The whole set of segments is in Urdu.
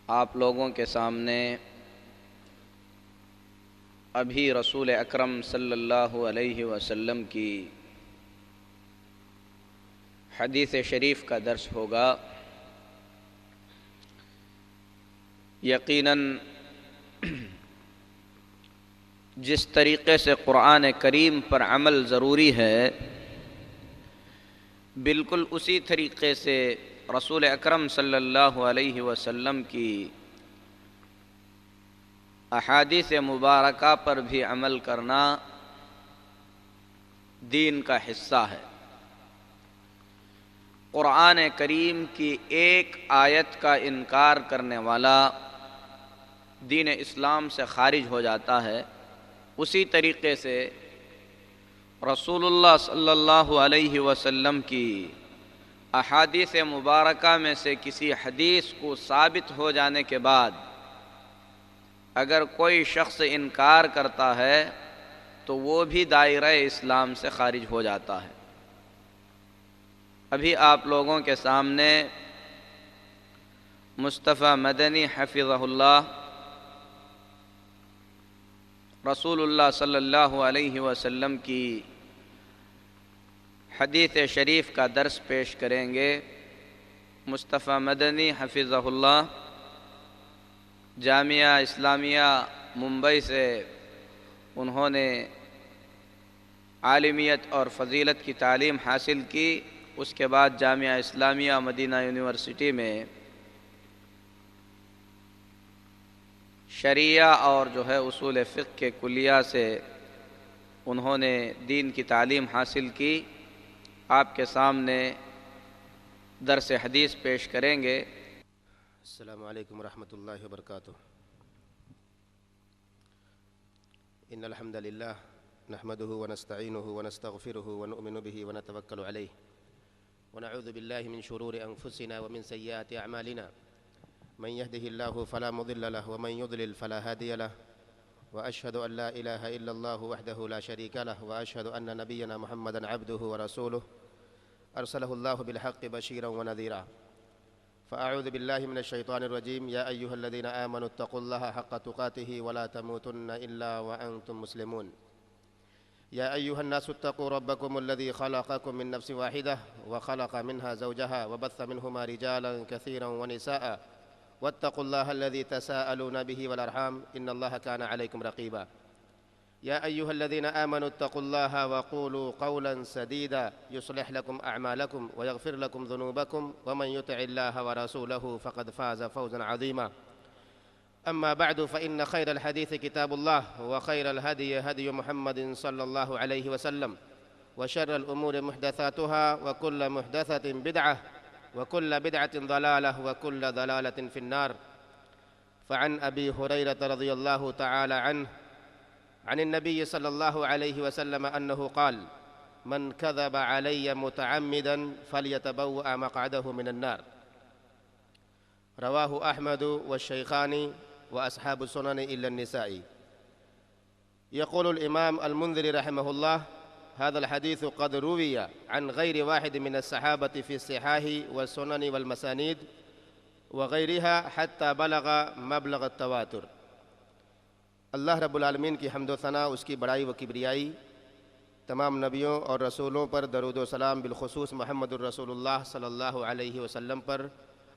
آپ لوگوں کے سامنے ابھی رسول اکرم صلی اللہ علیہ وسلم کی حدیث شریف کا درس ہوگا۔ یقیناً جس طریقے سے قرآن کریم پر عمل ضروری ہے، بالکل اسی طریقے سے رسول اکرم صلی اللہ علیہ وسلم کی احادیث مبارکہ پر بھی عمل کرنا دین کا حصہ ہے۔ قرآن کریم کی ایک آیت کا انکار کرنے والا دین اسلام سے خارج ہو جاتا ہے، اسی طریقے سے رسول اللہ صلی اللہ علیہ وسلم کی احادیث مبارکہ میں سے کسی حدیث کو ثابت ہو جانے کے بعد اگر کوئی شخص انکار کرتا ہے تو وہ بھی دائرہ اسلام سے خارج ہو جاتا ہے۔ ابھی آپ لوگوں کے سامنے مصطفیٰ مدنی حفظہ اللہ رسول اللہ صلی اللہ علیہ وسلم کی حدیث شریف کا درس پیش کریں گے۔ مصطفیٰ مدنی حفظہ اللہ جامعہ اسلامیہ ممبئی سے انہوں نے عالمیت اور فضیلت کی تعلیم حاصل کی، اس کے بعد جامعہ اسلامیہ مدینہ یونیورسٹی میں شریعہ اور اصول فقہ کے کلیہ سے انہوں نے دین کی تعلیم حاصل کی۔ آپ کے سامنے درس حدیث پیش کریں گے۔ السلام علیکم ورحمۃ اللہ وبرکاتہ۔ ان الحمد للہ نحمده ونستعینه ونستغفره ونؤمن به ونتوکل علیہ ونعوذ باللہ من شرور انفسنا ومن سیئات اعمالنا من يهده الله فلا مضل له ومن يضلل فلا هادي له واشهد ان لا اله الا الله وحده لا شريك له واشهد ان نبينا محمدا عبده ورسوله ارسله الله بالحق بشيرا ونذيرا فاعوذ بالله من الشيطان الرجيم يا ايها الذين امنوا اتقوا الله حق تقاته ولا تموتن الا وانتم مسلمون يا ايها الناس اتقوا ربكم الذي خلقكم من نفس واحده وخلق منها زوجها وبث منهما رجالا كثيرا ونساء واتقوا الله الذي تساءلون به والأرحام إن الله كان عليكم رقيبا يا أيها الذين آمنوا اتقوا الله وقولوا قولا سديدا يصلح لكم أعمالكم ويغفر لكم ذنوبكم ومن يطع الله ورسوله فقد فاز فوزا عظيما أما بعد فإن خير الحديث كتاب الله وخير الهدي هدي محمد صلى الله عليه وسلم وشر الأمور محدثاتها وكل محدثة بدعة وكل بدعة ضلالة وكل ضلالة في النار فعن أبي هريرة رضي الله تعالى عنه عن النبي صلى الله عليه وسلم أنه قال من كذب علي متعمدا فليتبوأ مقعده من النار رواه أحمد والشيخان وأصحاب السنن إلا النسائي۔ يقول الإمام المنذري رحمه الله هذا الحديث قد روي عن غير واحد من الصحابة في الصحاح والسنن والمسانيد وغيرها حتى بلغ مبلغ التواتر۔ اللہ رب العالمین کی حمد و ثنا، اس کی بڑائی و کبریائی، تمام نبیوں اور رسولوں پر درود و سلام، بالخصوص محمد الرسول اللہ صلی اللہ علیہ وسلم پر،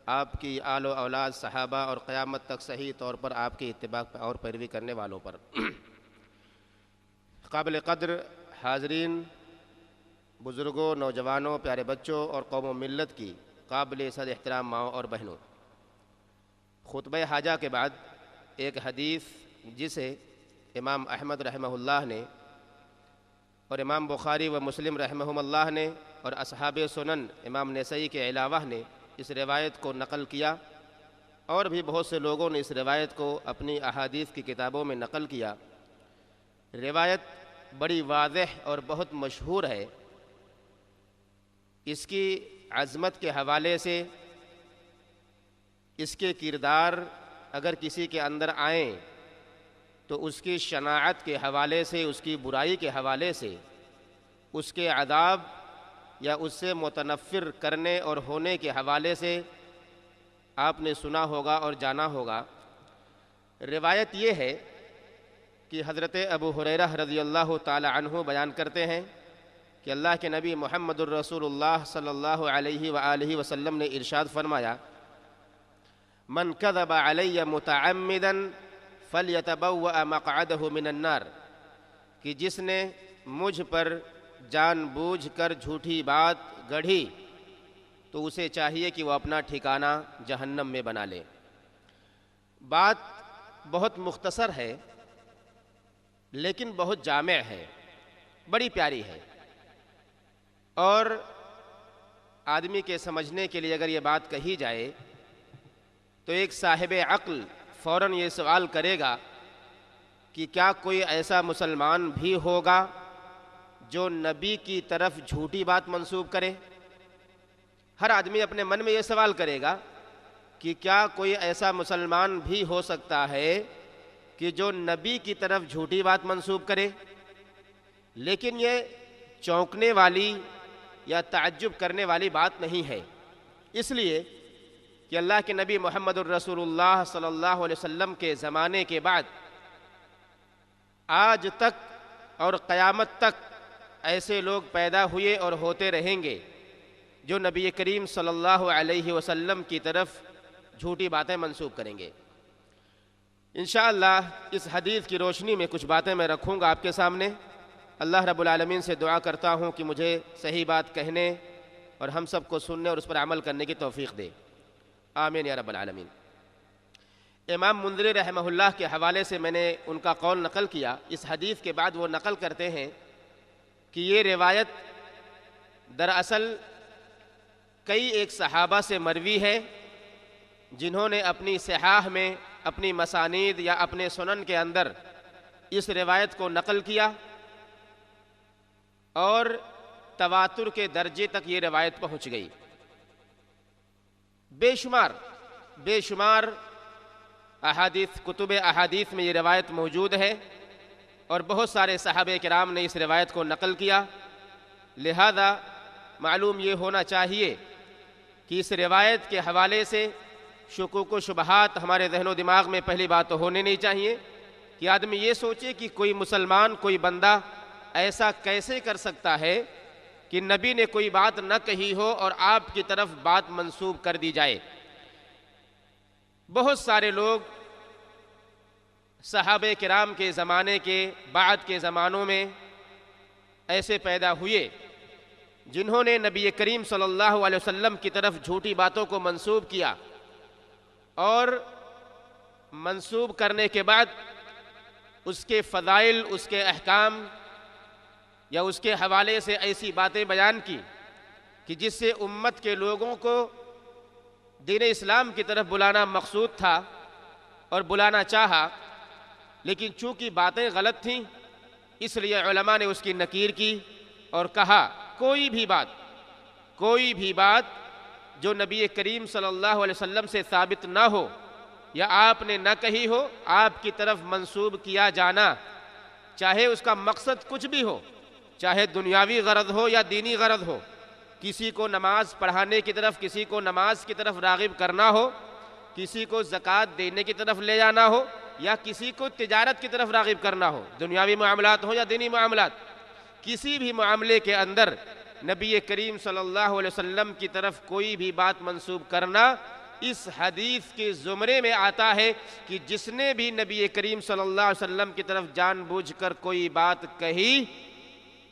آپ کی آل و اولاد، صحابہ اور قیامت تک صحیح طور پر آپ کی اتباع اور پیروی کرنے والوں پر۔ قابل قدر حاضرین، بزرگوں، نوجوانوں، پیارے بچوں اور قوم و ملت کی قابل صد احترام ماؤں اور بہنوں، خطبہ حاجہ کے بعد ایک حدیث جسے امام احمد رحمہ اللہ نے اور امام بخاری و مسلم رحمہم اللہ نے اور اصحاب سنن امام نسائی کے علاوہ نے اس روایت کو نقل کیا، اور بھی بہت سے لوگوں نے اس روایت کو اپنی احادیث کی کتابوں میں نقل کیا۔ روایت بڑی واضح اور بہت مشہور ہے۔ اس کی عظمت کے حوالے سے، اس کے کردار اگر کسی کے اندر آئیں تو اس کی شناعت کے حوالے سے، اس کی برائی کے حوالے سے، اس کے عذاب یا اس سے متنفر کرنے اور ہونے کے حوالے سے آپ نے سنا ہوگا اور جانا ہوگا۔ روایت یہ ہے کہ حضرت ابو ہریرہ رضی اللہ تعالی عنہ بیان کرتے ہیں کہ اللہ کے نبی محمد الرسول اللہ صلی اللہ علیہ وآلہ وسلم نے ارشاد فرمایا، من کذب علی متعمدا فلیتبوأ مقعدہ من النار، کہ جس نے مجھ پر جان بوجھ کر جھوٹی بات گڑھی تو اسے چاہیے کہ وہ اپنا ٹھکانہ جہنم میں بنا لے۔ بات بہت مختصر ہے لیکن بہت جامع ہے، بڑی پیاری ہے، اور آدمی کے سمجھنے کے لیے اگر یہ بات کہی جائے تو ایک صاحب عقل فوراً یہ سوال کرے گا کہ کیا کوئی ایسا مسلمان بھی ہوگا جو نبی کی طرف جھوٹی بات منسوب کرے؟ ہر آدمی اپنے من میں یہ سوال کرے گا کہ کیا کوئی ایسا مسلمان بھی ہو سکتا ہے کہ جو نبی کی طرف جھوٹی بات منسوب کرے؟ لیکن یہ چونکنے والی یا تعجب کرنے والی بات نہیں ہے، اس لیے کہ اللہ کے نبی محمد الرسول اللہ صلی اللہ علیہ وسلم کے زمانے کے بعد آج تک اور قیامت تک ایسے لوگ پیدا ہوئے اور ہوتے رہیں گے جو نبی کریم صلی اللہ علیہ وسلم کی طرف جھوٹی باتیں منسوب کریں گے۔ انشاءاللہ اس حدیث کی روشنی میں کچھ باتیں میں رکھوں گا آپ کے سامنے۔ اللہ رب العالمین سے دعا کرتا ہوں کہ مجھے صحیح بات کہنے اور ہم سب کو سننے اور اس پر عمل کرنے کی توفیق دے، آمین یا رب العالمین۔ امام منذری رحمہ اللہ کے حوالے سے میں نے ان کا قول نقل کیا۔ اس حدیث کے بعد وہ نقل کرتے ہیں کہ یہ روایت دراصل کئی ایک صحابہ سے مروی ہے جنہوں نے اپنی صحاح میں، اپنی مسانید یا اپنے سنن کے اندر اس روایت کو نقل کیا، اور تواتر کے درجے تک یہ روایت پہنچ گئی۔ بے شمار احادیث، کتب احادیث میں یہ روایت موجود ہے، اور بہت سارے صحابہ کرام نے اس روایت کو نقل کیا۔ لہذا معلوم یہ ہونا چاہیے کہ اس روایت کے حوالے سے شکوک و شبہات ہمارے ذہن و دماغ میں پہلی بات تو ہونے نہیں چاہیے کہ آدمی یہ سوچے کہ کوئی مسلمان، کوئی بندہ ایسا کیسے کر سکتا ہے کہ نبی نے کوئی بات نہ کہی ہو اور آپ کی طرف بات منسوب کر دی جائے۔ بہت سارے لوگ صحابہ کرام کے زمانے کے بعد کے زمانوں میں ایسے پیدا ہوئے جنہوں نے نبی کریم صلی اللہ علیہ وسلم کی طرف جھوٹی باتوں کو منسوب کیا، اور منسوب کرنے کے بعد اس کے فضائل، اس کے احکام یا اس کے حوالے سے ایسی باتیں بیان کی کہ جس سے امت کے لوگوں کو دین اسلام کی طرف بلانا مقصود تھا اور بلانا چاہا، لیکن چونکہ باتیں غلط تھیں اس لیے علماء نے اس کی نکیر کی اور کہا کوئی بھی بات جو نبی کریم صلی اللہ علیہ وسلم سے ثابت نہ ہو یا آپ نے نہ کہی ہو، آپ کی طرف منسوب کیا جانا، چاہے اس کا مقصد کچھ بھی ہو، چاہے دنیاوی غرض ہو یا دینی غرض ہو، کسی کو نماز پڑھانے کی طرف، کسی کو نماز کی طرف راغب کرنا ہو، کسی کو زکوٰۃ دینے کی طرف لے جانا ہو، یا کسی کو تجارت کی طرف راغب کرنا ہو، دنیاوی معاملات ہو یا دینی معاملات، کسی بھی معاملے کے اندر نبی کریم صلی اللہ علیہ وسلم کی طرف کوئی بھی بات منسوب کرنا اس حدیث کے زمرے میں آتا ہے کہ جس نے بھی نبی کریم صلی اللہ علیہ وسلم کی طرف جان بوجھ کر کوئی بات کہی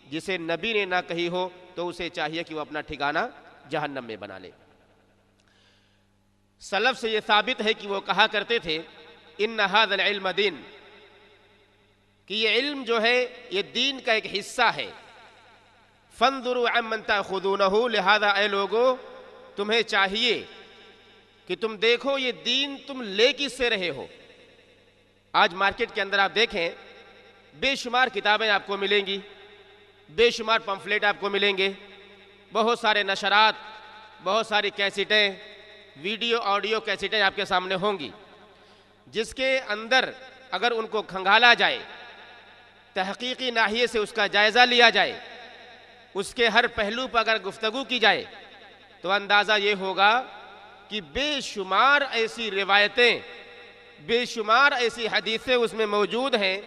جسے نبی نے نہ کہی ہو تو اسے چاہیے کہ وہ اپنا ٹھکانہ جہنم میں بنا لے۔ سلف سے یہ ثابت ہے کہ وہ کہا کرتے تھے ان ھذا العلم دین، کہ یہ علم جو ہے یہ دین کا ایک حصہ ہے۔ فانظروا عمن تاخذونہ، لہذا اے لوگو تمہیں چاہیے کہ تم دیکھو یہ دین تم لے کس سے رہے ہو۔ آج مارکیٹ کے اندر آپ دیکھیں بے شمار کتابیں آپ کو ملیں گی، بے شمار پمفلیٹ آپ کو ملیں گے، بہت سارے نشرات، بہت ساری کیسٹیں، ویڈیو آڈیو کیسٹیں آپ کے سامنے ہوں گی، جس کے اندر اگر ان کو کھنگالا جائے، تحقیقی ناحیے سے اس کا جائزہ لیا جائے، اس کے ہر پہلو پر اگر گفتگو کی جائے تو اندازہ یہ ہوگا کہ کہ بے شمار ایسی روایتیں، بے شمار ایسی حدیثیں اس میں موجود ہیں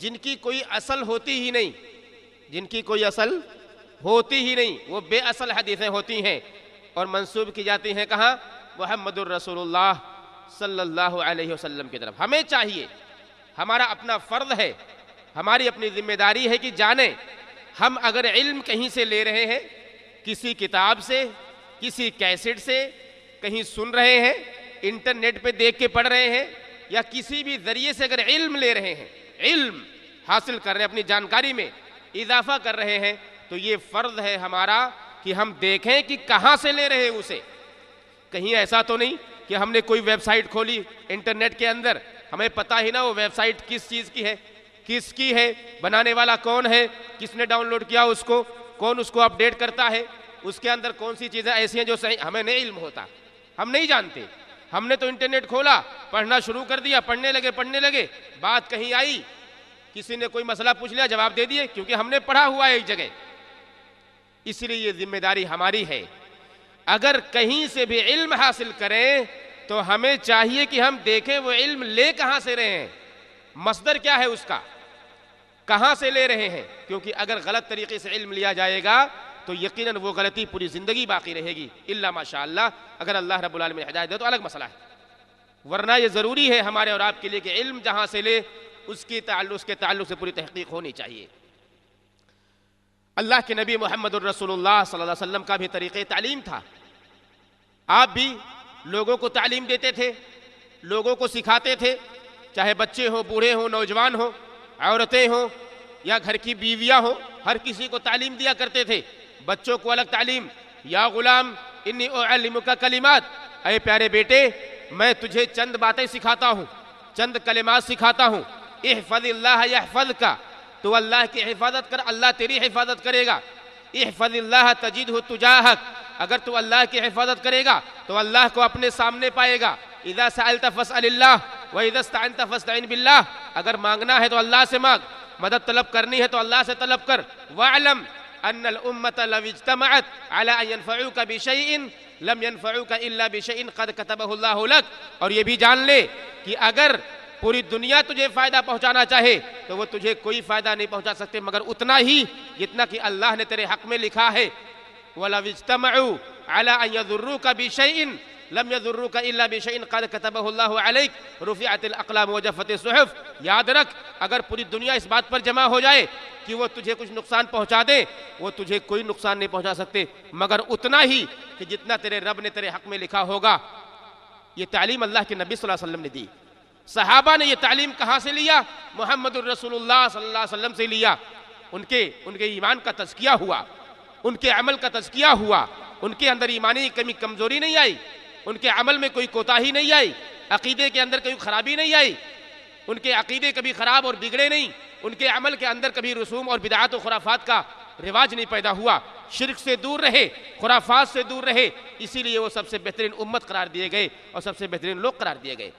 جن کی کوئی اصل ہوتی ہی نہیں، جن کی کوئی اصل ہوتی ہی نہیں، وہ بے اصل حدیثیں ہوتی ہیں اور منسوب کی جاتی ہیں کہاں؟ محمد الرسول اللہ صلی اللہ علیہ وسلم کی طرف۔ ہمیں چاہیے، ہمارا اپنا فرض ہے، ہماری اپنی ذمہ داری ہے کہ جانیں ہم اگر علم کہیں سے لے رہے ہیں، کسی کتاب سے، کسی کیسٹ سے، کہیں سن رہے ہیں، انٹرنیٹ پہ دیکھ کے پڑھ رہے ہیں، یا کسی بھی ذریعے سے اگر علم لے رہے ہیں، علم حاصل کر رہے ہیں، اپنی جانکاری میں اضافہ کر رہے ہیں، تو یہ فرض ہے ہمارا کہ ہم دیکھیں کہ کہاں سے لے رہے ہیں اسے۔ کہیں ایسا تو نہیں کہ ہم نے کوئی ویب سائٹ کھولی انٹرنیٹ کے اندر، ہمیں پتہ ہی نہ وہ ویب سائٹ کس چیز کی ہے، کس کی ہے، بنانے والا کون ہے، کس نے ڈاؤن لوڈ کیا اس کو، کون اس کو اپڈیٹ کرتا ہے، اس کے اندر کون سی چیزیں ایسی ہیں جو صحیح، ہمیں نہیں علم ہوتا، ہم نہیں جانتے۔ ہم نے تو انٹرنیٹ کھولا، پڑھنا شروع کر دیا، پڑھنے لگے، بات کہیں آئی، کسی نے کوئی مسئلہ پوچھ لیا، جواب دے دیے، کیونکہ ہم نے پڑھا ہوا ہے ایک جگہ۔ اس لیے یہ ذمہ داری ہماری ہے، اگر کہیں سے بھی علم حاصل کریں تو ہمیں چاہیے کہ ہم دیکھیں وہ علم لے کہاں سے رہے ہیں، مصدر کیا ہے اس کا، کہاں سے لے رہے ہیں، کیونکہ اگر غلط طریقے سے علم لیا جائے گا تو یقیناً وہ غلطی پوری زندگی باقی رہے گی، الا ماشاءاللہ اگر اللہ رب العالمین ہدایت دے تو الگ مسئلہ ہے، ورنہ یہ ضروری ہے ہمارے اور آپ کے لیے کہ علم جہاں سے لے اس کے تعلق سے پوری تحقیق ہونی چاہیے۔ اللہ کے نبی محمد الرسول اللہ صلی اللہ علیہ وسلم کا بھی طریقہ تعلیم تھا، آپ بھی لوگوں کو تعلیم دیتے تھے، لوگوں کو سکھاتے تھے، چاہے بچے ہوں، بوڑھے ہوں، نوجوان ہوں، عورتیں ہوں یا گھر کی بیویاں ہوں، ہر کسی کو تعلیم دیا کرتے تھے۔ بچوں کو الگ تعلیم، یا غلام انی اعلمک کلمات، اے پیارے بیٹے میں تجھے چند باتیں سکھاتا ہوں، چند کلمات سکھاتا ہوں، احفظ اللہ یحفظک، تو اللہ کی حفاظت کر، اللہ تیری حفاظت کرے گا، احفظ اللہ تجدہ تجاہک، اگر تو اللہ کی حفاظت کرے گا تو اللہ کو اپنے سامنے پائے گا، اذا سألت فاسأل اللہ واذا استعنت فاستعن باللہ، اگر مانگنا ہے تو اللہ سے مانگ، مدد طلب کرنی ہے تو اللہ سے طلب کر، وَاعْلَمْ أَنَّ الْأُمَّةَ لَوْ اجْتَمَعَتْ عَلَىٰ أَن يَنْفَعُوكَ بِشَيْءٍ لَمْ يَنْفَعُوكَ إِلَّا بِشَيْءٍ قَدْ كَتَبَهُ اللَّهُ لَكَ، اور یہ بھی جان لے کہ اگر پوری دنیا تجھے فائدہ پہنچانا چاہے تو وہ تجھے کوئی فائدہ نہیں پہنچا سکتے مگر اتنا ہی جتنا کہ اللہ نے تیرے حق میں لکھا ہے۔ وَلَوْ اجْتَمَعُوا عَلَىٰ أَن يَضُرُّوكَ بِشَيْءٍ لَمْ يَضُرُّوكَ إِلَّا بِشَيْءٍ قَدْ كَتَبَهُ اللَّهُ عَلَيْكَ رُفِعَتِ الْأَقْلَامُ وَجَفَّتِ الصُّحُفُ، یاد رکھ اگر پوری دنیا اس بات پر جمع ہو جائے کہ وہ تجھے کچھ نقصان پہنچا دے، وہ تجھے کوئی نقصان نہیں پہنچا سکتے مگر اتنا ہی کہ جتنا تیرے رب نے تیرے حق میں لکھا ہوگا۔ یہ تعلیم اللہ کے نبی صلی اللہ علیہ وسلم نے دی۔ صحابہ نے یہ تعلیم کہاں سے لیا؟ محمد الرسول اللہ صلی اللہ علیہ وسلم سے لیا۔ ان کے ایمان کا تزکیہ ہوا، ان کے عمل کا تزکیہ ہوا، ان کے اندر ایمانی کمی کمزوری نہیں آئی، ان کے عمل میں کوئی کوتاہی نہیں آئی، عقیدے کے اندر کوئی خرابی نہیں آئی، ان کے عقیدے کبھی خراب اور بگڑے نہیں، ان کے عمل کے اندر کبھی رسوم اور بدعات و خرافات کا رواج نہیں پیدا ہوا، شرک سے دور رہے، خرافات سے دور رہے، اسی لیے وہ سب سے بہترین امت قرار دیے گئے اور سب سے بہترین لوگ قرار دیے گئے۔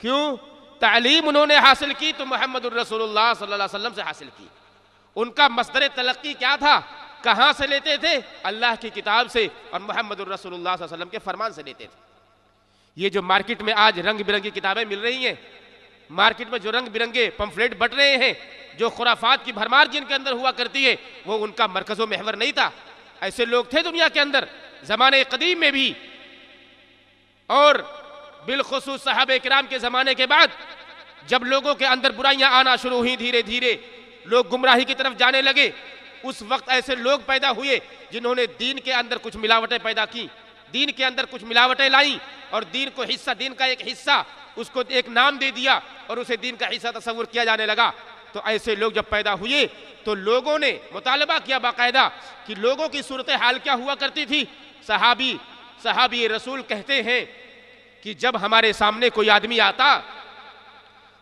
کیوں؟ تعلیم انہوں نے حاصل کی تو محمد الرسول اللہ صلی اللہ علیہ وسلم سے حاصل کی۔ ان کا مصدر تلقی کیا تھا؟ کہاں سے لیتے تھے؟ اللہ کی کتاب سے اور محمد الرسول اللہ صلی اللہ علیہ وسلم کے فرمان سے لیتے تھے۔ یہ جو مارکیٹ میں آج رنگ برنگی کتابیں مل رہی ہیں، مارکیٹ میں جو رنگ برنگے پمفلیٹ بٹ رہے ہیں، جو خرافات کی بھرمار جن کے اندر ہوا کرتی ہے، وہ ان کا مرکز و محور نہیں تھا۔ ایسے لوگ تھے دنیا کے اندر زمانے قدیم میں بھی، اور بالخصوص صحابہ کرام کے زمانے کے بعد جب لوگوں کے اندر برائیاں آنا شروع ہوئی، دھیرے دھیرے لوگ گمراہی کی طرف جانے لگے، اس وقت ایسے لوگ پیدا ہوئے جنہوں نے دین کے اندر کچھ ملاوٹیں پیدا کی، دین کے اندر کچھ ملاوٹیں لائیں، اور دین کو حصہ، دین کا ایک حصہ اس کو ایک نام دے دیا اور اسے دین کا حصہ تصور کیا جانے لگا۔ تو ایسے لوگ جب پیدا ہوئے تو لوگوں نے مطالبہ کیا باقاعدہ کہ لوگوں کی صورتحال کیا ہوا کرتی تھی۔ صحابی رسول کہتے ہیں کہ جب ہمارے سامنے کوئی آدمی آتا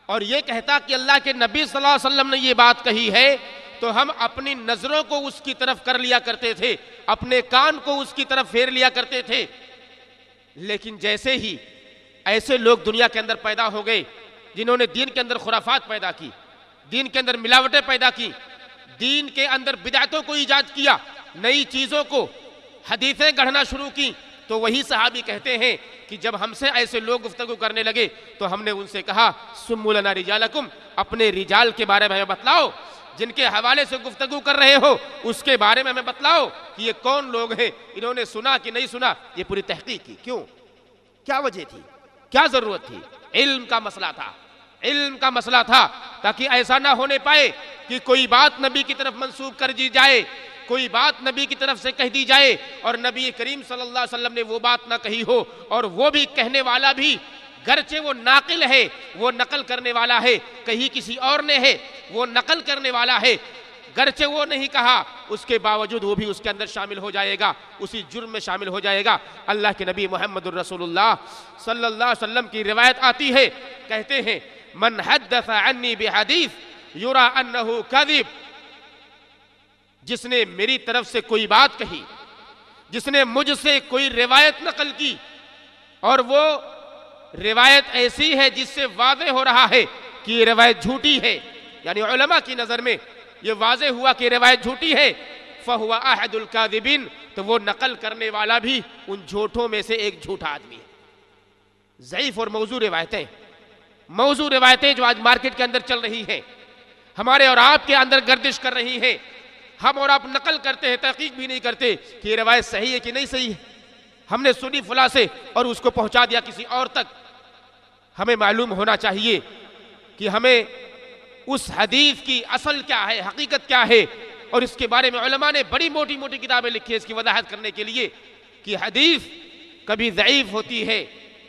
اور یہ کہتا کہ اللہ کے نبی صلی اللہ علیہ وسلم نے یہ بات کہی ہے تو ہم اپنی نظروں کو اس کی طرف کر لیا کرتے تھے، اپنے کان کو اس کی طرف پھیر لیا کرتے تھے۔ لیکن جیسے ہی ایسے لوگ دنیا کے اندر پیدا ہو گئے جنہوں نے دین کے اندر خرافات پیدا کی، دین کے اندر ملاوٹیں پیدا کی، دین کے اندر بدعتوں کو ایجاد کیا، نئی چیزوں کو، حدیثیں گڑھنا شروع کی، تو وہی صحابی کہتے ہیں کہ جب ہم سے ایسے لوگ گفتگو کرنے لگے تو ہم نے ان سے کہا سموا لنا رجالکم، اپنے رجال کے بارے میں ہمیں بتلاؤ، جن کے حوالے سے گفتگو کر رہے ہو اس کے بارے میں ہمیں بتلاؤ کہ یہ کون لوگ ہیں، انہوں نے سنا کہ نہیں سنا۔ یہ پوری تحقیق کی، کیوں، کیا وجہ تھی، کیا ضرورت تھی؟ علم کا مسئلہ تھا، علم کا مسئلہ تھا، تاکہ ایسا نہ ہونے پائے کہ کوئی بات نبی کی طرف منسوب کر دی جائے، کوئی بات نبی کی طرف سے کہہ دی جائے اور نبی کریم صلی اللہ علیہ وسلم نے وہ بات نہ کہی ہو، اور وہ بھی کہنے والا بھی گرچہ وہ ناقل ہے، وہ نقل کرنے والا ہے، کہیں کسی اور نے ہے، وہ نقل کرنے والا ہے، گرچہ وہ نہیں کہا، اس کے باوجود وہ بھی اس کے اندر شامل ہو جائے گا، اسی جرم میں شامل ہو جائے گا۔ اللہ کے نبی محمد الرسول اللہ صلی اللہ علیہ وسلم کی روایت آتی ہے، کہتے ہیں من حدث عنی بحدیث یرا انہ کذب، جس نے میری طرف سے کوئی بات کہی، جس نے مجھ سے کوئی روایت نقل کی اور وہ روایت ایسی ہے جس سے واضح ہو رہا ہے کہ یہ روایت جھوٹی ہے، یعنی علماء کی نظر میں یہ واضح ہوا کہ روایت جھوٹی ہے، فہو احد الکاذبین، تو وہ نقل کرنے والا بھی ان جھوٹوں میں سے ایک جھوٹا آدمی ہے۔ ضعیف اور موضوع روایتیں جو آج مارکیٹ کے اندر چل رہی ہیں، ہمارے اور آپ کے اندر گردش کر رہی ہیں، ہم اور آپ نقل کرتے ہیں، تحقیق بھی نہیں کرتے کہ یہ روایت صحیح ہے کہ نہیں صحیح ہے، ہم نے سنی فلاں سے اور اس کو پہنچا دیا کسی اور تک۔ ہمیں معلوم ہونا چاہیے کہ ہمیں اس حدیث کی اصل کیا ہے، حقیقت کیا ہے، اور اس کے بارے میں علماء نے بڑی موٹی موٹی کتابیں لکھی ہیں اس کی وضاحت کرنے کے لیے کہ حدیث کبھی ضعیف ہوتی ہے،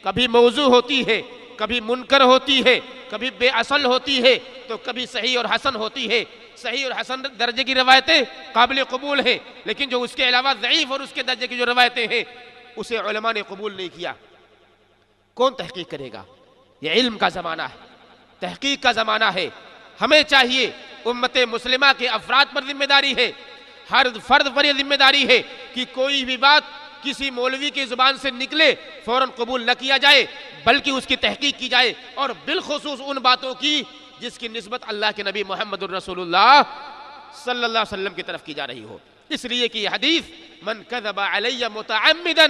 کبھی موضوع ہوتی ہے، کبھی منکر ہوتی ہے، کبھی بے اصل ہوتی ہے، تو کبھی صحیح اور حسن ہوتی ہے۔ صحیح اور حسن درجے کی روایتیں قابل قبول ہیں، لیکن جو اس کے علاوہ ضعیف اور اس کے درجے کی جو روایتیں ہیں اسے علماء نے قبول نہیں کیا۔ کون تحقیق کرے گا؟ یہ علم کا زمانہ ہے، تحقیق کا زمانہ ہے۔ ہمیں چاہیے، امت مسلمہ کے افراد پر ذمہ داری ہے، ہر فرد پر یہ ذمہ داری ہے کہ کوئی بھی بات کسی مولوی کی زبان سے نکلے فوراً قبول نہ کیا جائے، بلکہ اس کی تحقیق کی جائے، اور بالخصوص ان باتوں کی جس کی نسبت اللہ کے نبی محمد الرسول اللہ صلی اللہ علیہ وسلم کی طرف کی جا رہی ہو۔ اس لیے کہ یہ حدیث من کذب علی متعمدا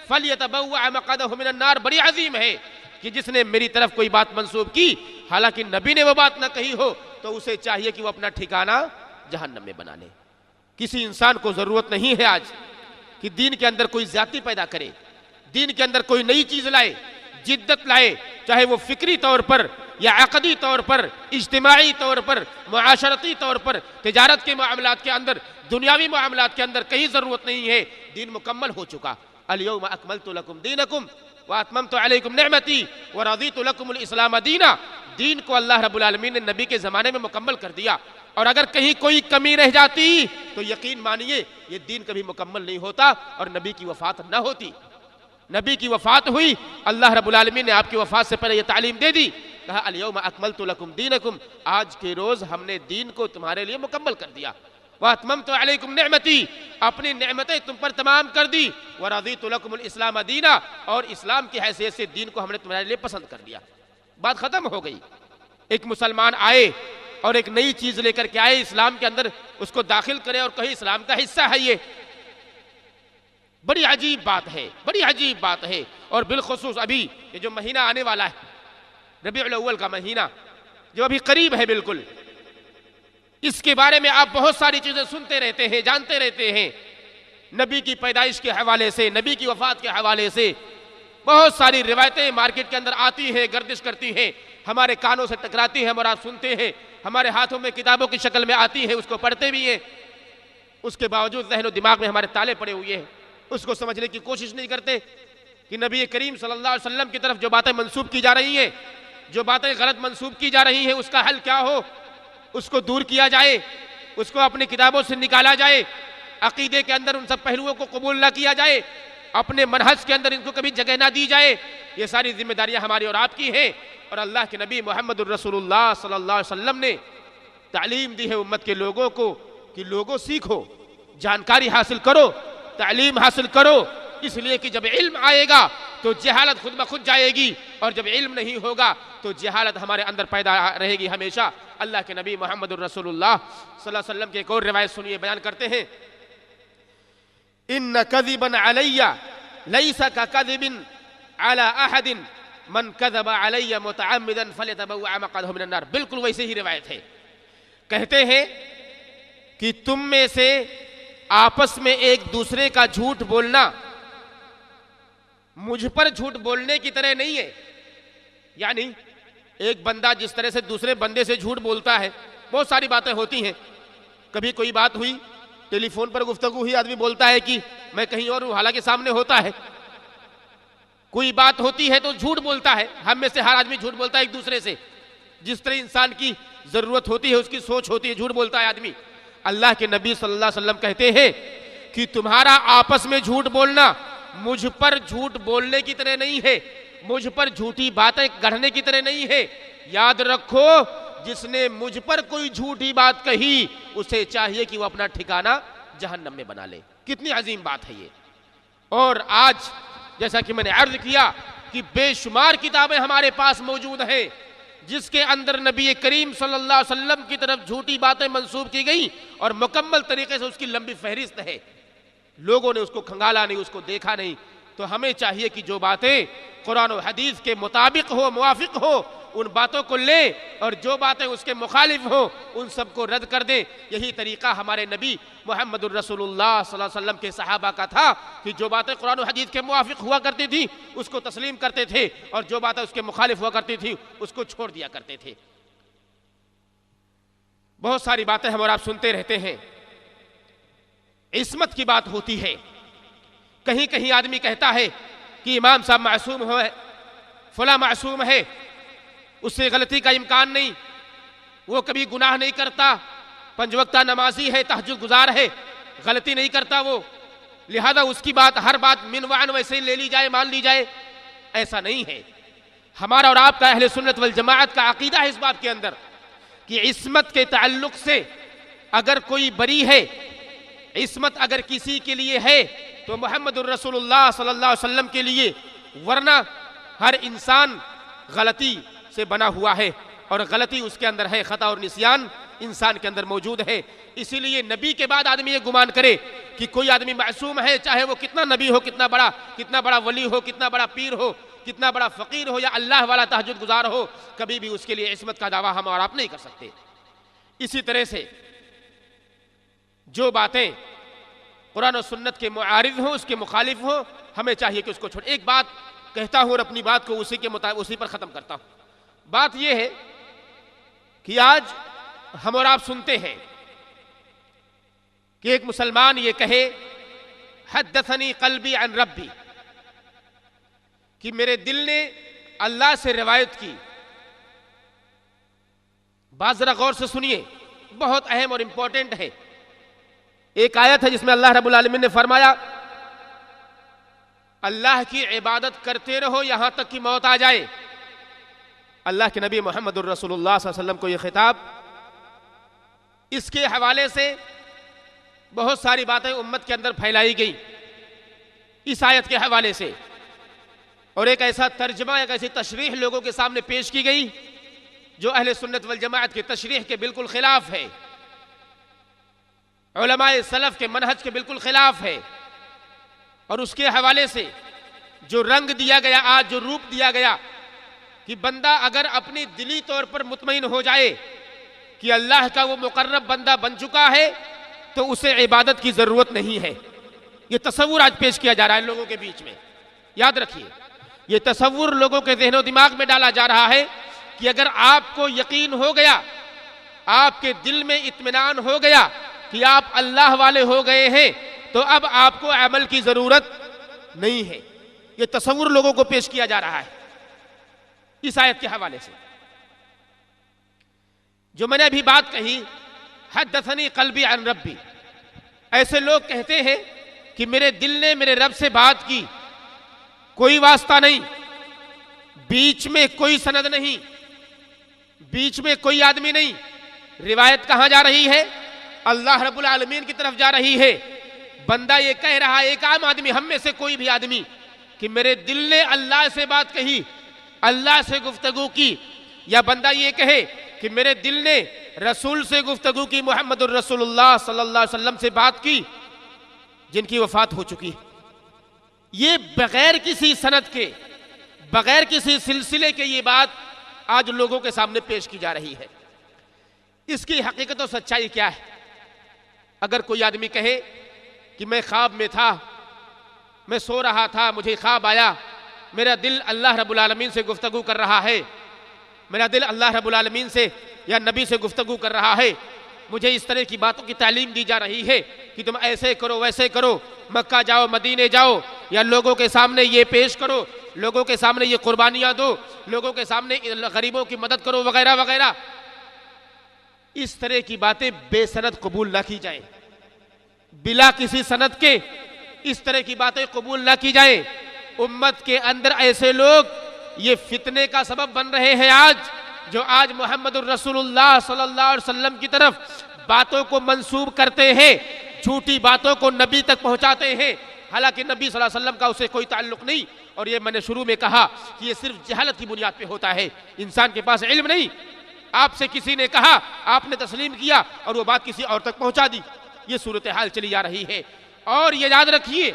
فلیتبوأ مقعدہ من النار بڑی عظیم ہے، کہ جس نے میری طرف کوئی بات منسوب کی حالانکہ نبی نے وہ بات نہ کہی ہو تو اسے چاہیے کہ وہ اپنا ٹھکانہ جہنم میں بنا لے۔ کسی انسان کو ضرورت نہیں ہے آج کہ دین کے اندر کوئی زیادتی پیدا کرے، دین کے اندر کوئی نئی چیز لائے، جدت لائے، چاہے وہ فکری طور پر یا عقدی طور پر، اجتماعی طور پر، معاشرتی طور پر، تجارت کے معاملات کے اندر، دنیاوی معاملات کے اندر کہیں ضرورت نہیں ہے۔ دین مکمل ہو چکا۔ الیوم اکملت لکم دینکم واتممت علیکم نعمتی ورضیت لکم الاسلام دینا۔ دین کو اللہ رب العالمین نے نبی کے زمانے میں مکمل کر دیا، اور اگر کہیں کوئی کمی رہ جاتی تو یقین مانیے یہ دین کبھی مکمل نہیں ہوتا اور نبی کی وفات نہ ہوتی۔ نبی کی وفات ہوئی، اللہ رب العالمین نے آپ کی وفات سے پہلے یہ تعلیم دے دی، کہا الیوم اکملت لکم دینکم، آج کے روز ہم نے دین کو تمہارے لیے مکمل کر دیا۔ واتممت علیکم نعمتی، اپنی نعمتیں تم پر تمام کر دی۔ ورضیت لکم الاسلام دینا، اور اسلام کی حیثیت سے دین کو ہم نے تمہارے لیے پسند کر دیا۔ بات ختم ہو گئی۔ ایک مسلمان آئے اور ایک نئی چیز لے کر کے آئے اسلام کے اندر، اس کو داخل کرے اور کہے اسلام کا حصہ ہے، یہ بڑی عجیب بات ہے، بڑی عجیب بات ہے۔ اور بالخصوص ابھی یہ جو مہینہ آنے والا ہے، ربیع الاول کا مہینہ جو ابھی قریب ہے بالکل، اس کے بارے میں آپ بہت ساری چیزیں سنتے رہتے ہیں، جانتے رہتے ہیں، نبی کی پیدائش کے حوالے سے، نبی کی وفات کے حوالے سے بہت ساری روایتیں مارکیٹ کے اندر آتی ہیں، گردش کرتی ہیں، ہمارے کانوں سے ٹکراتی ہیں، ہم اور آپ سنتے ہیں، ہمارے ہاتھوں میں کتابوں کی شکل میں آتی ہیں، اس کو پڑھتے بھی ہیں، اس کے باوجود ذہن و دماغ میں ہمارے تالے پڑے ہوئے ہیں، اس کو سمجھنے کی کوشش نہیں کرتے کہ نبی کریم صلی اللہ علیہ وسلم کی طرف جو باتیں منسوب کی جا رہی ہیں، جو باتیں غلط منسوب کی جا رہی ہیں، اس کا حل کیا ہو، اس کو دور کیا جائے، اس کو اپنی کتابوں سے نکالا جائے، عقیدے کے اندر ان سب پہلوؤں کو قبول نہ کیا جائے، اپنے منہج کے اندر ان کو کبھی جگہ نہ دی جائے۔ یہ ساری ذمہ داریاں ہماری اور آپ کی ہیں، اور اللہ کے نبی محمد الرسول اللہ صلی اللہ علیہ وسلم نے تعلیم دی ہے امت کے لوگوں کو کہ لوگوں سیکھو، جانکاری حاصل کرو، تعلیم حاصل کرو، اس لیے کہ جب علم آئے گا تو جہالت خود بخود جائے گی، اور جب علم نہیں ہوگا تو جہالت ہمارے اندر پیدا رہے گی ہمیشہ۔ اللہ کے نبی محمد الرسول اللہ صلی اللہ علیہ وسلم کی ایک اور روایت سنیے، بیان کرتے ہیں، ان کذبا علی لیس ککذب علی احد من کذب علی متعمدا فلیتبوأ مقعدہ من النار، بالکل ویسے ہی روایت ہے۔ کہتے ہیں کہ تم میں سے آپس میں ایک دوسرے کا جھوٹ بولنا مجھ پر جھوٹ بولنے کی طرح نہیں ہے، یعنی ایک بندہ جس طرح سے دوسرے بندے سے جھوٹ بولتا ہے، بہت ساری باتیں ہوتی ہیں، کبھی کوئی بات ہوئی، ٹیلی فون پر گفتگو ہوئی، آدمی بولتا ہے کہ میں کہیں اور ہوں، حالانکہ سامنے ہوتا ہے۔ کوئی بات ہوتی ہے تو جھوٹ بولتا ہے، ہم میں سے ہر آدمی جھوٹ بولتا ہے ایک دوسرے سے، جس طرح انسان کی ضرورت ہوتی ہے، اس کی سوچ ہوتی ہے، جھوٹ بولتا ہے آدمی۔ اللہ کے نبی صلی اللہ علیہ وسلم کہتے ہیں کہ تمہارا آپس میں جھوٹ بولنا مجھ پر جھوٹ بولنے کی طرح نہیں ہے، مجھ پر جھوٹی باتیں گڑھنے کی طرح نہیں ہے۔ یاد رکھو، جس نے مجھ پر کوئی جھوٹی بات کہی اسے چاہیے کہ وہ اپنا ٹھکانہ جہنم میں بنا لے۔ کتنی عظیم بات ہے یہ۔ اور آج جیسا کہ میں نے عرض کیا کہ بے شمار کتابیں ہمارے پاس موجود ہیں جس کے اندر نبی کریم صلی اللہ علیہ وسلم کی طرف جھوٹی باتیں منسوب کی گئی اور مکمل طریقے سے اس کی لمبی فہرست ہے، لوگوں نے اس کو کھنگالا نہیں، اس کو دیکھا نہیں۔ تو ہمیں چاہیے کہ جو باتیں قرآن و حدیث کے مطابق ہو، موافق ہو، ان باتوں کو لیں، اور جو باتیں اس کے مخالف ہوں ان سب کو رد کر دیں۔ یہی طریقہ ہمارے نبی محمد الرسول اللہ صلی اللہ علیہ وسلم کے صحابہ کا تھا کہ جو باتیں قرآن و حدیث کے موافق ہوا کرتی تھی اس کو تسلیم کرتے تھے، اور جو باتیں اس کے مخالف ہوا کرتی تھی اس کو چھوڑ دیا کرتے تھے۔ بہت ساری باتیں ہم اور آپ سنتے رہتے ہیں، عصمت کی بات ہوتی ہے، کہیں کہیں آدمی کہتا ہے کہ امام صاحب معصوم ہے، فلاں معصوم ہے، اس سے غلطی کا امکان نہیں، وہ کبھی گناہ نہیں کرتا، پنج وقتہ نمازی ہے، تہجد گزار ہے، غلطی نہیں کرتا وہ، لہذا اس کی بات ہر بات من وعن ویسے ہی لے لی جائے، مان لی جائے۔ ایسا نہیں ہے۔ ہمارا اور آپ کا اہل سنت والجماعت کا عقیدہ ہے اس بات کے اندر کہ عصمت کے تعلق سے اگر کوئی بری ہے، عصمت اگر کسی کے لیے ہے تو محمد الرسول اللہ صلی اللہ علیہ وسلم کے لیے، ورنہ ہر انسان غلطی سے بنا ہوا ہے، اور غلطی اس کے اندر ہے، خطا اور نسیان انسان کے اندر موجود ہے۔ اسی لیے نبی کے بعد آدمی یہ گمان کرے کہ کوئی آدمی معصوم ہے، چاہے وہ کتنا نبی ہو، کتنا بڑا ولی ہو، کتنا بڑا پیر ہو، کتنا بڑا فقیر ہو، یا اللہ والا تہجد گزار ہو، کبھی بھی اس کے لیے عصمت کا دعویٰ ہم اور آپ نہیں کر سکتے۔ اسی طرح سے جو باتیں قرآن و سنت کے معارض ہوں، اس کے مخالف ہوں، ہمیں چاہیے کہ اس کو چھوڑیں۔ ایک بات کہتا ہوں اور اپنی بات کو اسی پر ختم کرتا ہوں۔ بات یہ ہے کہ آج ہم اور آپ سنتے ہیں کہ ایک مسلمان یہ کہے حدثنی قلبی عن ربی، کہ میرے دل نے اللہ سے روایت کی۔ بات ذرا غور سے سنیے، بہت اہم اور امپورٹنٹ ہے۔ ایک آیت ہے جس میں اللہ رب العالمین نے فرمایا اللہ کی عبادت کرتے رہو یہاں تک کہ موت آ جائے۔ اللہ کے نبی محمد الرسول اللہ صلی اللہ علیہ وسلم کو یہ خطاب، اس کے حوالے سے بہت ساری باتیں امت کے اندر پھیلائی گئی اس آیت کے حوالے سے، اور ایک ایسا ترجمہ، ایک ایسی تشریح لوگوں کے سامنے پیش کی گئی جو اہل سنت والجماعت کی تشریح کے بالکل خلاف ہے، علماء سلف کے منہج کے بالکل خلاف ہے، اور اس کے حوالے سے جو رنگ دیا گیا، آج جو روپ دیا گیا کہ بندہ اگر اپنی دلی طور پر مطمئن ہو جائے کہ اللہ کا وہ مقرب بندہ بن چکا ہے تو اسے عبادت کی ضرورت نہیں ہے، یہ تصور آج پیش کیا جا رہا ہے لوگوں کے بیچ میں۔ یاد رکھیے، یہ تصور لوگوں کے ذہن و دماغ میں ڈالا جا رہا ہے کہ اگر آپ کو یقین ہو گیا، آپ کے دل میں اطمینان ہو گیا کہ آپ اللہ والے ہو گئے ہیں تو اب آپ کو عمل کی ضرورت نہیں ہے۔ یہ تصور لوگوں کو پیش کیا جا رہا ہے اس آیت کے حوالے سے۔ جو میں نے ابھی بات کہی حدثنی قلبی عن ربی، ایسے لوگ کہتے ہیں کہ میرے دل نے میرے رب سے بات کی، کوئی واسطہ نہیں، بیچ میں کوئی سند نہیں، بیچ میں کوئی آدمی نہیں، روایت کہاں جا رہی ہے؟ اللہ رب العالمین کی طرف جا رہی ہے۔ بندہ یہ کہہ رہا ہے، ایک عام آدمی، ہم میں سے کوئی بھی آدمی، کہ میرے دل نے اللہ سے بات کہی، اللہ سے گفتگو کی، یا بندہ یہ کہے کہ میرے دل نے رسول سے گفتگو کی، محمد الرسول اللہ صلی اللہ علیہ وسلم سے بات کی، جن کی وفات ہو چکی ہے۔ یہ بغیر کسی سند کے، بغیر کسی سلسلے کے یہ بات آج لوگوں کے سامنے پیش کی جا رہی ہے۔ اس کی حقیقت و سچائی کیا ہے؟ اگر کوئی آدمی کہے کہ میں خواب میں تھا، میں سو رہا تھا، مجھے خواب آیا، میرا دل اللہ رب العالمین سے گفتگو کر رہا ہے، میرا دل اللہ رب العالمین سے یا نبی سے گفتگو کر رہا ہے، مجھے اس طرح کی باتوں کی تعلیم دی جا رہی ہے کہ تم ایسے کرو ویسے کرو، مکہ جاؤ مدینے جاؤ، یا لوگوں کے سامنے یہ پیش کرو، لوگوں کے سامنے یہ قربانیاں دو، لوگوں کے سامنے غریبوں کی مدد کرو وغیرہ وغیرہ، اس طرح کی باتیں بے سند قبول نہ کی جائیں، بلا کسی سند کے اس طرح کی باتیں قبول نہ کی جائیں۔ امت کے اندر ایسے لوگ یہ فتنے کا سبب بن رہے ہیں جو آج محمد الرسول اللہ صلی اللہ علیہ وسلم کی طرف باتوں کو منسوب کرتے ہیں، جھوٹی باتوں کو نبی تک پہنچاتے ہیں، حالانکہ نبی صلی اللہ علیہ وسلم کا اسے کوئی تعلق نہیں۔ اور یہ میں نے شروع میں کہا کہ یہ صرف جہالت کی بنیاد پہ ہوتا ہے، انسان کے پاس علم نہیں، آپ سے کسی نے کہا، آپ نے تسلیم کیا اور وہ بات کسی اور تک پہنچا دی، یہ صورتحال چلی جا رہی ہے۔ اور یہ یاد رکھیے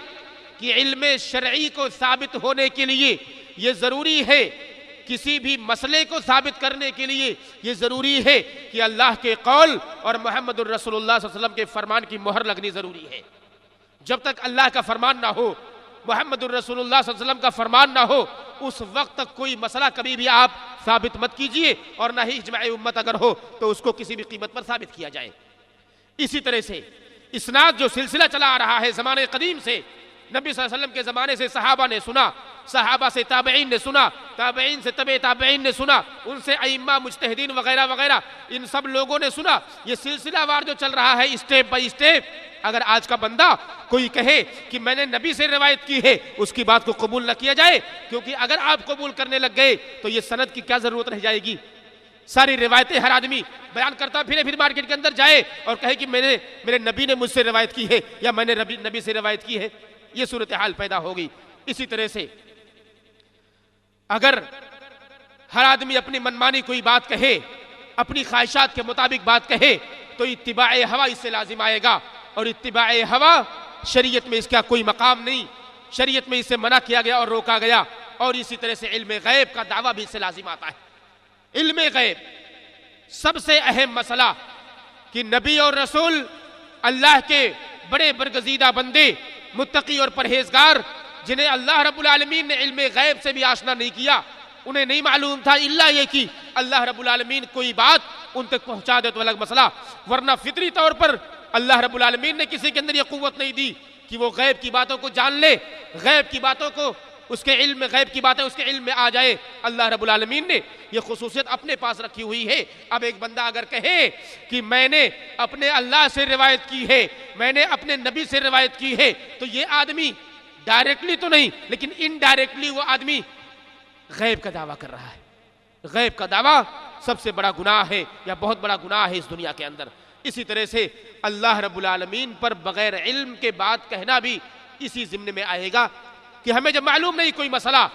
کہ علم شرعی کو ثابت ہونے کے لیے یہ ضروری ہے، کسی بھی مسئلے کو ثابت کرنے کے لیے یہ ضروری ہے کہ اللہ کے قول اور محمد الرسول اللہ صلی اللہ علیہ وسلم کے فرمان کی مہر لگنی ضروری ہے۔ جب تک اللہ کا فرمان نہ ہو، محمد الرسول اللہ صلی اللہ علیہ وسلم کا فرمان نہ ہو، اس وقت تک کوئی مسئلہ کبھی بھی آپ ثابت مت کیجئے، اور نہ ہی اجماع امت اگر ہو تو اس کو کسی بھی قیمت پر ثابت کیا جائے۔ اسی طرح سے اسناد جو سلسلہ چلا آ رہا ہے زمانے قدیم سے، نبی صلی اللہ علیہ وسلم کے زمانے سے صحابہ نے سنا، صحابہ سے تابعین نے سنا، تابعین سے تبع تابعین نے سنا، ان سے ائمہ مجتہدین وغیرہ وغیرہ، ان سب لوگوں نے سنا، یہ سلسلہ وار جو چل رہا ہے اسٹیپ بائی اسٹیپ۔ اگر آج کا بندہ کوئی کہے کہ میں نے نبی سے روایت کی ہے، اس کی بات کو قبول نہ کیا جائے، کیونکہ اگر آپ قبول کرنے لگ گئے تو یہ سند کی کیا ضرورت رہ جائے گی؟ ساری روایتیں ہر آدمی بیان کرتا پھر مارکیٹ کے اندر جائے اور کہے کہ میرے نبی نے مجھ سے روایت کی ہے، یا میں نے نبی سے روایت کی ہے، یہ صورتحال پیدا ہوگی۔ اسی طرح سے اگر ہر آدمی اپنی منمانی کوئی بات کہے، اپنی خواہشات کے مطابق بات کہے، تو اتباع ہوا اس سے لازم آئے گا، اور اتباع ہوا شریعت میں اس کا کوئی مقام نہیں، شریعت میں اسے منع کیا گیا اور روکا گیا۔ اور اسی طرح سے علم غیب کا دعویٰ بھی اس سے لازم آتا ہے۔ علم غیب سب سے اہم مسئلہ کہ نبی اور رسول اللہ کے بڑے برگزیدہ بندے، متقی اور پرہیزگار، جنہیں اللہ رب العالمین نے علم غیب سے بھی آشنا نہیں کیا، انہیں نہیں معلوم تھا الا یہ کہ اللہ رب العالمین کوئی بات ان تک پہنچا دے تو الگ مسئلہ، ورنہ فطری طور پر اللہ رب العالمین نے کسی کے اندر یہ قوت نہیں دی کہ وہ غیب کی باتوں کو جان لے، غیب کی باتوں کو، اس کے علم میں غیب کی باتیں اس کے علم میں آ جائے۔ اللہ رب العالمین نے یہ خصوصیت اپنے پاس رکھی ہوئی ہے۔ اب ایک بندہ اگر کہے کہ میں نے اپنے اللہ سے روایت کی ہے، میں نے اپنے نبی سے روایت کی ہے، تو یہ آدمی ڈائریکٹلی تو نہیں لیکن انڈائریکٹلی وہ آدمی غیب کا دعویٰ کر رہا ہے۔ غیب کا دعویٰ سب سے بڑا گناہ ہے، یا بہت بڑا گناہ ہے اس دنیا کے اندر۔ اسی طرح سے اللہ رب العالمین پر بغیر علم کے بات کہنا بھی اسی ضمن میں آئے گا کہ ہمیں جب معلوم نہیں کوئی مسئلہ،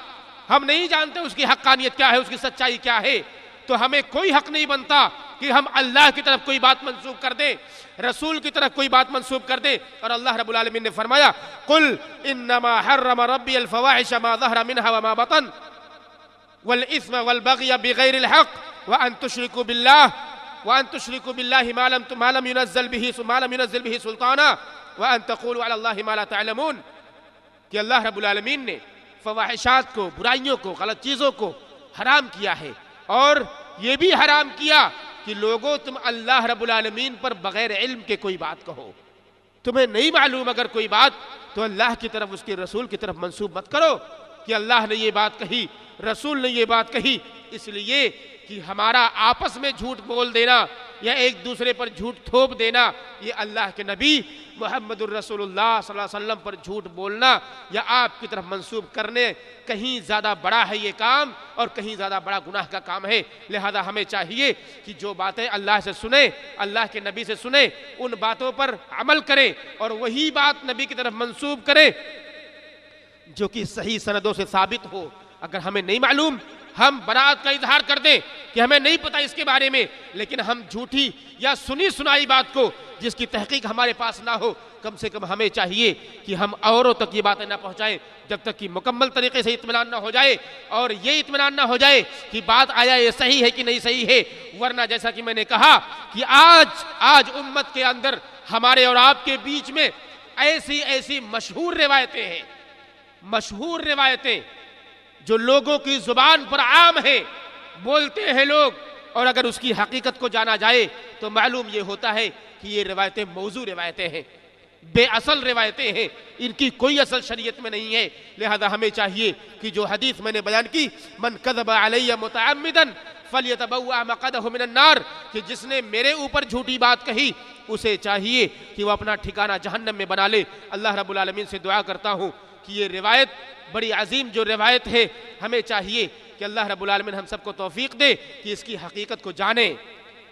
ہم نہیں جانتے اس کی حقانیت کیا ہے، اس کی سچائی کیا ہے، تو ہمیں کوئی حق نہیں بنتا کہ ہم اللہ کی طرف کوئی بات منسوب کر دیں، رسول کی طرف کوئی بات منسوب کر دیں۔ اور اللہ رب العالمین نے فرمایا قل انما حرم ربی الفواحش ما ظہر منها وما بطن والاثم والبغی بغیر الحق وان تشرکوا باللہ ما لم ينزل به سلطانا وان تقولوا علی اللہ ما لا تعلمون، کہ اللہ رب العالمین نے فواحشات کو، برائیوں کو، غلط چیزوں کو حرام کیا ہے، اور یہ بھی حرام کیا کہ لوگوں تم اللہ رب العالمین پر بغیر علم کے کوئی بات کہو۔ تمہیں نہیں معلوم اگر کوئی بات تو اللہ کی طرف، اس کے رسول کی طرف منسوب مت کرو کہ اللہ نے یہ بات کہی، رسول نے یہ بات کہی، اس لیے کہ ہمارا آپس میں جھوٹ بول دینا یا ایک دوسرے پر جھوٹ تھوپ دینا، یہ اللہ کے نبی محمد الرسول اللہ صلی اللہ علیہ وسلم پر جھوٹ بولنا یا آپ کی طرف منسوب کرنے کہیں زیادہ بڑا ہے یہ کام، اور کہیں زیادہ بڑا گناہ کا کام ہے۔ لہذا ہمیں چاہیے کہ جو باتیں اللہ سے سنیں، اللہ کے نبی سے سنیں، ان باتوں پر عمل کریں، اور وہی بات نبی کی طرف منسوب کریں جو کہ صحیح سندوں سے ثابت ہو۔ اگر ہمیں نہیں معلوم، ہم براءت کا اظہار کر دیں کہ ہمیں نہیں پتہ اس کے بارے میں، لیکن ہم جھوٹی یا سنی سنائی بات کو جس کی تحقیق ہمارے پاس نہ ہو، کم سے کم ہمیں چاہیے کہ ہم اوروں تک یہ باتیں نہ پہنچائیں جب تک کہ مکمل طریقے سے اطمینان نہ ہو جائے، اور یہ اطمینان نہ ہو جائے کہ بات آیا یہ صحیح ہے کہ نہیں صحیح ہے۔ ورنہ جیسا کہ میں نے کہا کہ آج امت کے اندر ہمارے اور آپ کے بیچ میں ایسی مشہور روایتیں جو لوگوں کی زبان پر عام ہیں، بولتے ہیں لوگ، اور اگر اس کی حقیقت کو جانا جائے تو معلوم یہ ہوتا ہے کہ یہ روایتیں موضوع روایتیں ہیں، بے اصل روایتیں ہیں، ان کی کوئی اصل شریعت میں نہیں ہے۔ لہذا ہمیں چاہیے کہ جو حدیث میں نے بیان کی، من کذب علی متعمدا فلیتبوأ مقعدہ من النار، کہ جس نے میرے اوپر جھوٹی بات کہی اسے چاہیے کہ وہ اپنا ٹھکانہ جہنم میں بنا لے۔ اللہ رب العالمین سے دعا کرتا ہوں کہ یہ روایت بڑی عظیم جو روایت ہے، ہمیں چاہیے کہ اللہ رب العالمین ہم سب کو توفیق دے کہ اس کی حقیقت کو جانیں،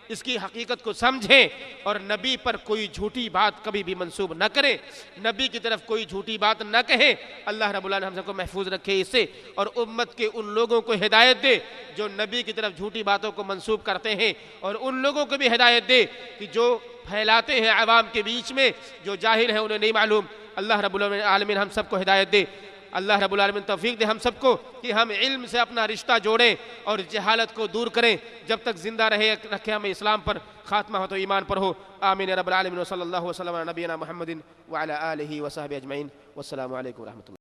اس کی حقیقت کو سمجھیں، اور نبی پر کوئی جھوٹی بات کبھی بھی منسوب نہ کریں، نبی کی طرف کوئی جھوٹی بات نہ کہیں۔ اللہ رب العالمین ہم سب کو محفوظ رکھے اس سے، اور امت کے ان لوگوں کو ہدایت دے جو نبی کی طرف جھوٹی باتوں کو منسوب کرتے ہیں، اور ان لوگوں کو بھی ہدایت دے کہ جو پھیلاتے ہیں عوام کے بیچ میں، جو جاہل ہیں انہیں نہیں معلوم۔ اللہ رب العالمین ہم سب کو ہدایت دے۔ اللہ رب العالمین توفیق دے ہم سب کو کہ ہم علم سے اپنا رشتہ جوڑیں اور جہالت کو دور کریں، جب تک زندہ رکھے ہمیں اسلام پر، خاتمہ ہو تو ایمان پر ہو۔ آمین یا رب العالمین، وصلی اللہ وسلم علی نبینا محمد وعلی آلہ وصحبہ اجمعین، والسلام علیکم ورحمۃ اللہ۔